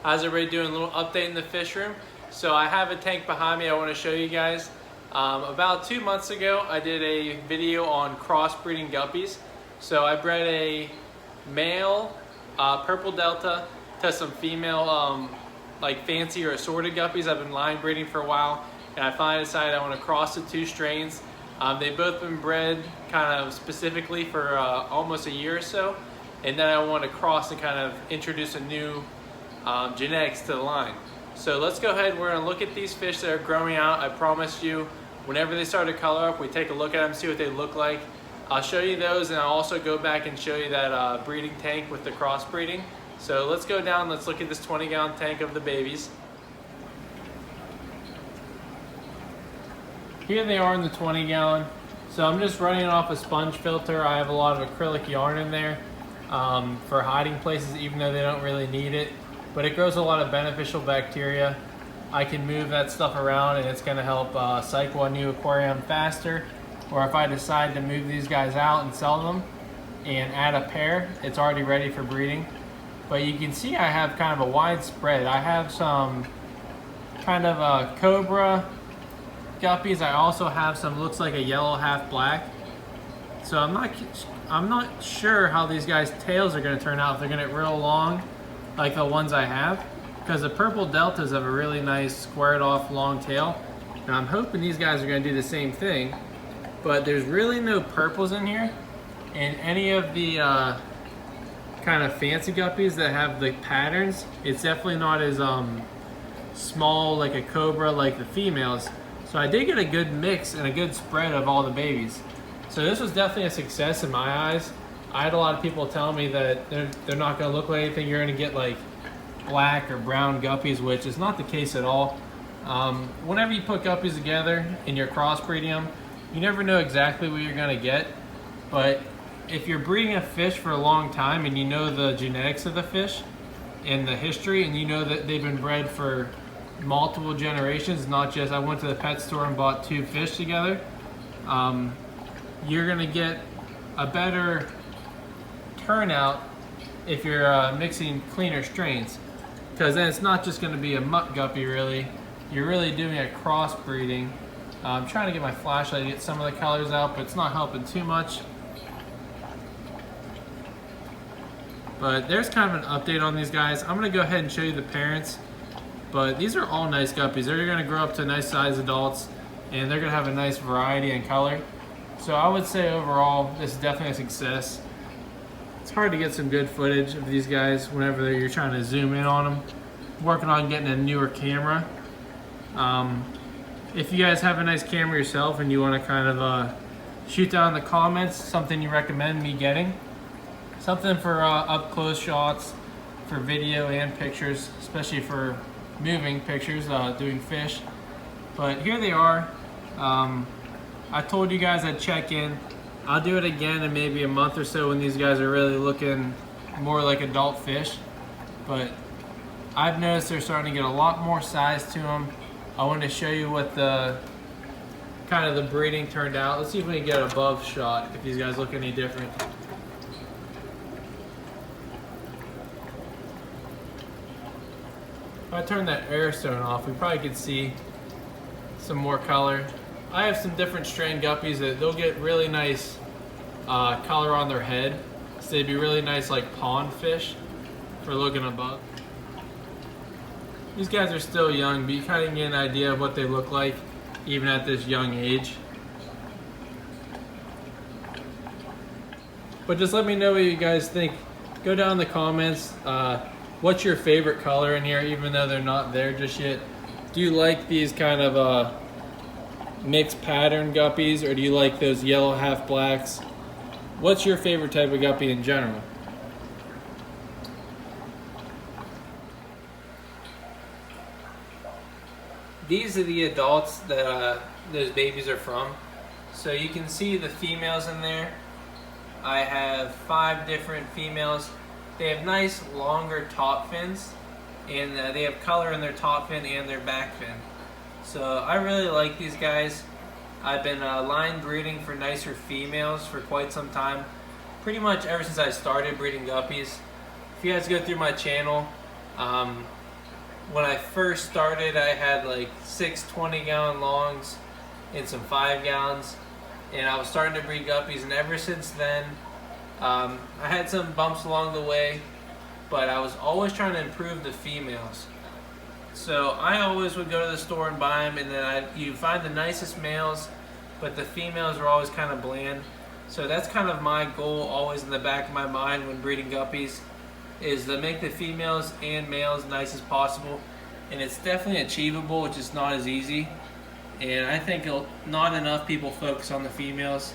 How's everybody doing? A little update in the fish room. So I have a tank behind me I want to show you guys. About 2 months ago, I did a video on crossbreeding guppies. So I bred a male purple delta to some female like fancy or assorted guppies. I've been line breeding for a while, and I finally decided I want to cross the two strains. They've both been bred kind of specifically for almost a year or so, and then I want to cross and kind of introduce a new genetics to the line. So let's go ahead, we're gonna look at these fish that are growing out. I promised you, whenever they start to color up, we take a look at them, see what they look like. I'll show you those, and I'll also go back and show you that breeding tank with the crossbreeding. So let's go down, let's look at this 20-gallon tank of the babies. Here they are in the 20-gallon. So I'm just running off a sponge filter. I have a lot of acrylic yarn in there for hiding places, even though they don't really need it. But it grows a lot of beneficial bacteria. I can move that stuff around, and it's gonna help cycle a new aquarium faster. Or if I decide to move these guys out and sell them and add a pair, it's already ready for breeding. But you can see I have kind of a wide spread. I have some kind of cobra guppies. I also have some, looks like a yellow half black. So I'm not sure how these guys' tails are gonna turn out, if they're gonna get real long like the ones I have, because the purple deltas have a really nice squared off long tail, and I'm hoping these guys are going to do the same thing. But there's really no purples in here, and any of the kind of fancy guppies that have the patterns, it's definitely not as small like a cobra like the females. So I did get a good mix and a good spread of all the babies. So this was definitely a success in my eyes. I had a lot of people telling me that they're not going to look like anything. You're going to get like black or brown guppies, which is not the case at all. Whenever you put guppies together and you're crossbreeding them, you never know exactly what you're going to get. But if you're breeding a fish for a long time and you know the genetics of the fish and the history, and you know that they've been bred for multiple generations, not just I went to the pet store and bought 2 fish together, you're going to get a better turnout if you're mixing cleaner strains, because then it's not just going to be a mutt guppy. Really, you're really doing a crossbreeding. I'm trying to get my flashlight to get some of the colors out, but it's not helping too much. But there's kind of an update on these guys. I'm going to go ahead and show you the parents, but these are all nice guppies. They're going to grow up to nice size adults, and they're going to have a nice variety in color. So I would say overall this is definitely a success. It's hard to get some good footage of these guys whenever you're trying to zoom in on them. Working on getting a newer camera. If you guys have a nice camera yourself and you want to kind of shoot down in the comments something you recommend me getting. Something for up close shots, for video and pictures, especially for moving pictures, doing fish. But here they are. I told you guys I'd check in. I'll do it again in maybe a month or so when these guys are really looking more like adult fish. But I've noticed they're starting to get a lot more size to them. I want to show you what the kind of the breeding turned out. Let's see if we can get an above shot, if these guys look any different. If I turn that air stone off, we probably could see some more color. I have some different strain guppies that they'll get really nice color on their head. So they'd be really nice like pond fish for looking above. These guys are still young, but you kind of get an idea of what they look like even at this young age. But just let me know what you guys think. Go down in the comments. What's your favorite color in here, even though they're not there just yet? Do you like these kind of mixed pattern guppies, or do you like those yellow half blacks? What's your favorite type of guppy in general? These are the adults that those babies are from. So you can see the females in there. I have 5 different females. They have nice longer top fins, and they have color in their top fin and their back fin. So I really like these guys. I've been line breeding for nicer females for quite some time. Pretty much ever since I started breeding guppies. If you guys go through my channel, when I first started, I had like 6 20-gallon longs and some 5 gallons, and I was starting to breed guppies, and ever since then, I had some bumps along the way, but I was always trying to improve the females. So I always would go to the store and buy them, and then you find the nicest males, but the females are always kind of bland. So that's kind of my goal always in the back of my mind when breeding guppies, is to make the females and males nice as possible. And it's definitely achievable, it's just not as easy. And I think not enough people focus on the females.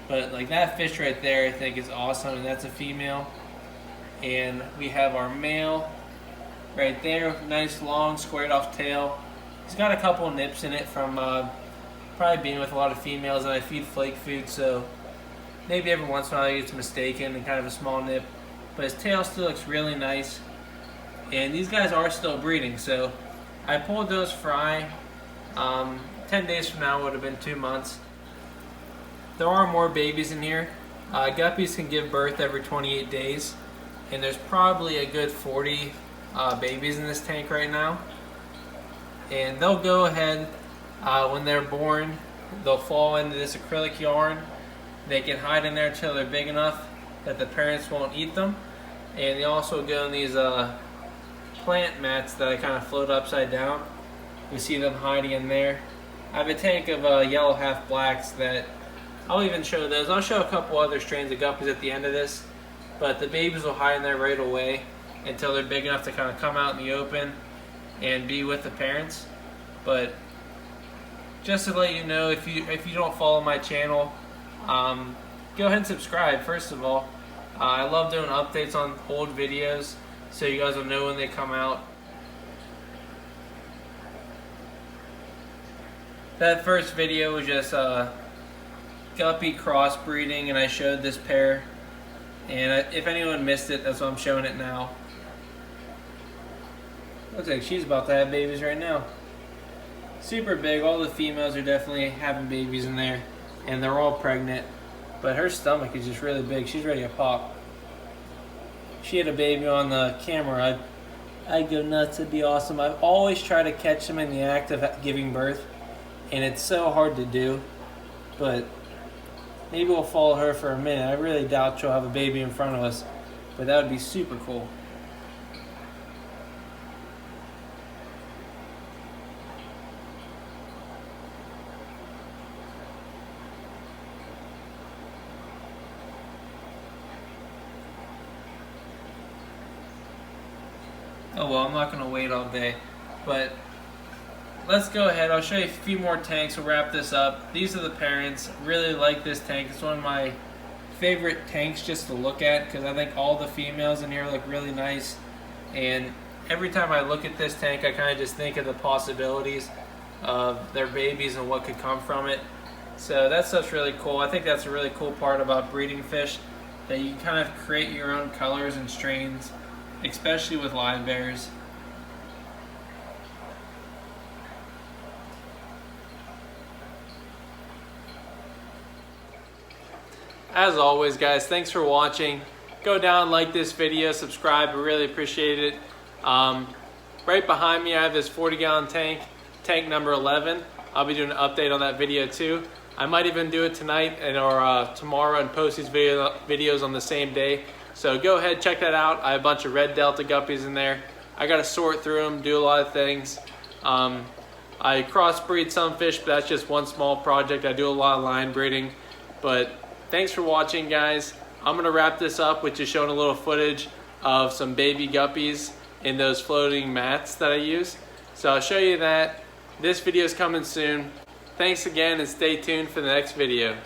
But like that fish right there, I think is awesome, and that's a female. And we have our male right there, nice long squared off tail. He's got a couple nips in it from probably being with a lot of females, and I feed flake food, so maybe every once in a while he gets mistaken and kind of a small nip. But his tail still looks really nice. And these guys are still breeding, so I pulled those fry. 10 days from now would have been 2 months. There are more babies in here. Guppies can give birth every 28 days, and there's probably a good 40 babies in this tank right now. And they'll go ahead, when they're born, they'll fall into this acrylic yarn. They can hide in there until they're big enough that the parents won't eat them. And they also go in these plant mats that I kind of float upside down. You see them hiding in there. I have a tank of yellow half blacks that I'll even show those. I'll show a couple other strains of guppies at the end of this, but the babies will hide in there right away until they're big enough to kind of come out in the open and be with the parents. But just to let you know, if you don't follow my channel, go ahead and subscribe first of all. I love doing updates on old videos, so you guys will know when they come out. That first video was just guppy crossbreeding, and I showed this pair. And if anyone missed it, that's why I'm showing it now. Looks like she's about to have babies right now. Super big. All the females are definitely having babies in there, and they're all pregnant. But her stomach is just really big. She's ready to pop. She had a baby on the camera. I'd go nuts. It'd be awesome. I always try to catch them in the act of giving birth, and it's so hard to do. But maybe we'll follow her for a minute. I really doubt she'll have a baby in front of us, but that would be super cool. Oh well, I'm not going to wait all day, but let's go ahead. I'll show you a few more tanks. We'll wrap this up. These are the parents. Really like this tank. It's one of my favorite tanks just to look at, because I think all the females in here look really nice. And every time I look at this tank, I kind of just think of the possibilities of their babies and what could come from it. So that stuff's really cool. I think that's a really cool part about breeding fish, that you can kind of create your own colors and strains, especially with live bears. As always, guys, thanks for watching. Go down, like this video, subscribe. I really appreciate it. Right behind me, I have this 40-gallon tank number 11. I'll be doing an update on that video too. I might even do it tonight or tomorrow and post these videos on the same day. So go ahead, check that out. I have a bunch of red delta guppies in there. I got to sort through them, do a lot of things. I crossbreed some fish, but that's just one small project. I do a lot of line breeding. But thanks for watching, guys. I'm going to wrap this up with just showing a little footage of some baby guppies in those floating mats that I use. So I'll show you that. This video is coming soon. Thanks again, and stay tuned for the next video.